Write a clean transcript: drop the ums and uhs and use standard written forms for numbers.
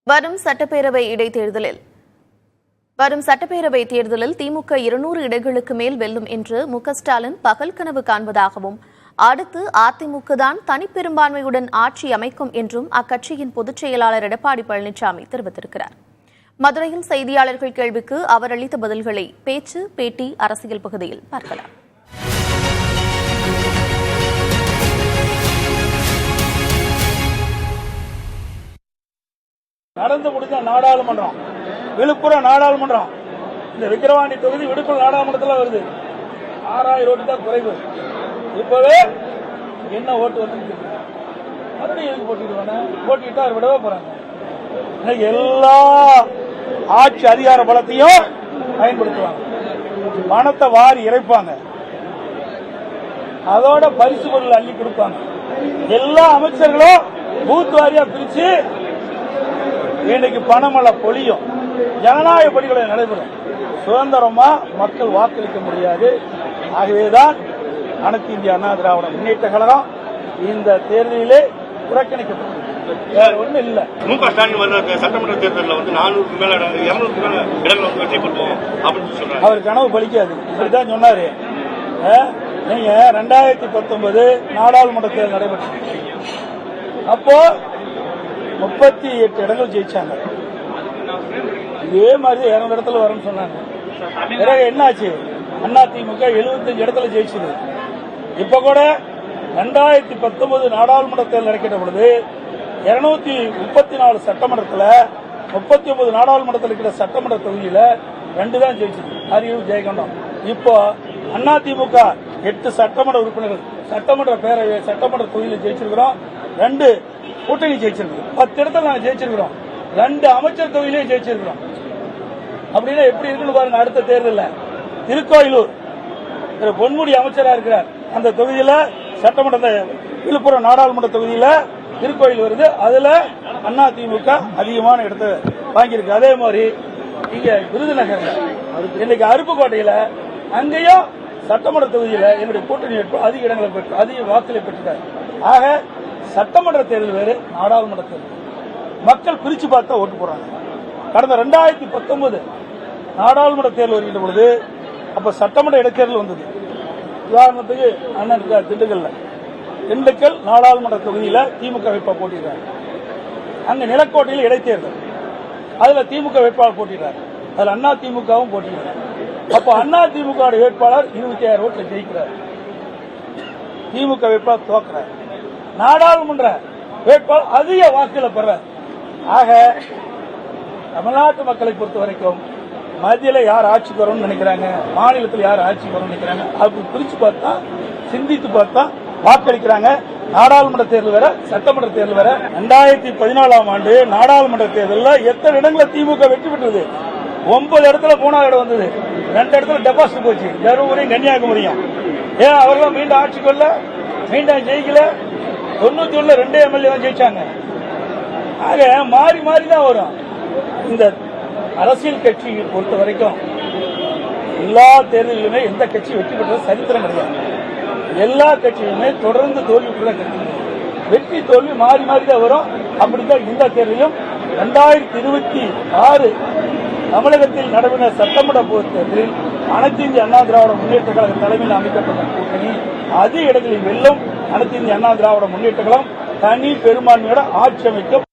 வரும் சட்டப்பேரவை தேர்தலில் திமுக 200 இடங்களுக்கு மேல் வெல்லும் என்று ஸ்டாலின் பகல் கனவு காண்பதாகவும் அடுத்து அதிமுக தான் தனிப்பெரும்பான்மையுடன் ஆட்சி அமைக்கும் என்றும் அக்கட்சியின் பொதுச் செயலாளர் எடப்பாடி பழனிசாமி தெரிவித்திருக்கிறார். மதுரையில் செய்தியாளர்கள் கேள்விக்கு அவர் அளித்த பதில்களை பேச்சு பேட்டி அரசியல் பகுதியில் பார்க்கலாம். நடந்து முடிஞ்ச நாடாளுமன்றம், விழுப்புரம் நாடாளுமன்றம், இந்த விக்கிரவாண்டி தொகுதி விழுப்புரம் நாடாளுமன்றத்தில் வருது. 6000 ஓட்டு தான் குறைவு. இப்பவே என்ன ஓட்டு வந்து மறுபடியும் எதுக்கு போட்டிடுவாங்க? போட்டிட்டு அவர் விடவே போறாங்க. இன்னைக்கு எல்லா ஆட்சி அதிகார பலத்தையும் பயன்படுத்துவாங்க, பணத்தை வாரி இறைப்பாங்க, அதோட பரிசு பொருள் அள்ளி கொடுப்பாங்க. எல்லா அமைச்சர்களும் பூத் வாரியா பிரிச்சு இன்னைக்கு பணமழை பொழியும், ஜனநாயக பணிகளை நடைபெறும். சுதந்திரமா மக்கள் வாக்களிக்க முடியாது. ஆகவேதான் அனைத்து இந்திய அண்ணா திராவிட முன்னேற்ற கழகம் இந்த தேர்தலிலே புறக்கணிக்கப்பட்டது. வேற ஒன்றும் இல்ல. முக ஸ்டாலின் சட்டமன்ற தேர்தலில் 400 மேல 200 மேல இடங்களை வெற்றி பெறுவோம் அப்படின்னு சொல்றாரு. அவர் கனவு பலிக்காது. இப்படிதான் சொன்னாரு. நீங்க 2019 நாடாளுமன்ற தேர்தல் நடைபெற்றது. அப்போ 38 இடங்கள் ஜெயிச்சாங்க. இதே மாதிரி 200 இடத்துல வரும்னு சொன்னாங்க. பிறகு என்னாச்சு? அதிமுக 75 இடத்துல ஜெயிச்சது. இப்ப கூட 2019 நாடாளுமன்ற தேர்தல் நடக்கின்ற பொழுது 234 சட்டமன்றத்தில் 39 நாடாளுமன்றத்தில் இருக்கிற சட்டமன்ற தொகுதியில 2 தான் ஜெயிச்சது, அரியலூர் ஜெயகொண்டம். இப்போ அதிமுக 8 சட்டமன்ற உறுப்பினர்கள் சட்டமன்ற தொகுதியில் ஜெயிச்சிருக்கிறோம். 2 கூட்டணி ஜெயிச்சிருக்கிறோம். 10 இடத்துல நாங்க ஜெயிச்சிருக்கிறோம். 2 அமைச்சர் தொகுதியிலேயே ஜெயிச்சிருக்கிறோம். அப்படின்னா எப்படி இருக்குன்னு பாருங்க. அடுத்த தேர்தலில் திருக்கோயிலூர் பொன்முடி அமைச்சரா இருக்கிறார். அந்த தொகுதியில சட்டமன்ற விழுப்புரம் நாடாளுமன்ற தொகுதியில திருக்கோயில் வருது. அதுல அதிமுக அதிகமான இடத்தை வாங்கியிருக்கு. அதே மாதிரி இங்க விருதுநகர்ல இன்னைக்கு அருப்புக்கோட்டையில அங்கேயும் சட்டமன்ற தொகுதியில என்னுடைய கூட்டணி அதிக இடங்களை பெற்று அதிக வாக்குகளை பெற்றிருக்காரு. ஆக சட்டமன்ற தேர்தல் வேறு, நாடாளுமன்ற தேர்தல். மக்கள் பிரிச்சு பார்த்தா ஓட்டு போடுறாங்க. கடந்த 2019 நாடாளுமன்ற தேர்தல் வருகின்ற பொழுது அப்ப சட்டமன்ற இடைத்தேர்தல் வந்தது. உதாரணத்துக்கு அண்ணன் திண்டுக்கல் நாடாளுமன்ற தொகுதியில திமுக வேட்பாளர் போட்டிடுறாரு. அங்க நிலக்கோட்டையில் இடைத்தேர்தல், அதுல திமுக வேட்பாளர் போட்டிடுறாரு. அதுல அதிமுகவும் போட்டிடுறாரு. அப்ப அதிமுக வேட்பாளர் 26,000 ஓட்டுல ஜெயிக்கிறார். திமுக வேட்பாளர் தோக்குறார். நாடாளுமன்ற வேட்பாளர் அதிக வாக்குகளை பெறார். ஆக தமிழ்நாட்டு மக்களை பொறுத்த வரைக்கும் மத்தியில யார் ஆட்சிக்கு வரணும்னு நினைக்கிறாங்க, மாநிலத்தில் யார் ஆட்சிக்கு வரணும்னு நினைக்கிறாங்க, அப்படி பிரிச்சு பார்த்தா சிந்தித்து பார்த்தா வாக்களிக்கிறாங்க. நாடாளுமன்ற தேர்தல் வேற, சட்டமன்ற தேர்தல் வேற. 2014ஆம் ஆண்டு நாடாளுமன்ற தேர்தலில் எத்தனை இடங்களில் திமுக வெற்றி பெற்றது? 9 இடத்துல 3வது இடம் வந்தது. 2 இடத்துல டெபாசிட் போச்சு, தருமபுரியும் கன்னியாகுமரியும். ஏன் அவர்களும் மீண்டும் ஆட்சிக்கு வரல, மீண்டும் ஜெயிக்கல. 91 2 எம்எல்ஏ தான் ஜெயிச்சாங்க. ஆக மாறி மாறி தான் வரும். இந்த அரசியல் கட்சி பொறுத்த வரைக்கும் எல்லா தேர்தலிலுமே எந்த கட்சி வெற்றி பெற்றது சரித்திரம் கிடையாது. எல்லா கட்சியுமே தொடர்ந்து தோல்வி வெற்றி தோல்வி மாறி மாறி தான் வரும். அப்படித்தான் இந்த தேர்தலிலும் 2026 தமிழகத்தில் நடைபெற்ற சட்டமன்ற பொது தேர்தலில் அனைத்து இந்திய அண்ணா திராவிட முன்னேற்ற கழக தலைமையில் அமைக்கப்பட்ட கூட்டணி அதிக இடங்களில் வெல்லும். அனைத்து இந்திய அண்ணா திராவிட முன்னேற்ற கழகம் தனி பெரும்பான்மையோட ஆட்சி அமைக்கும்.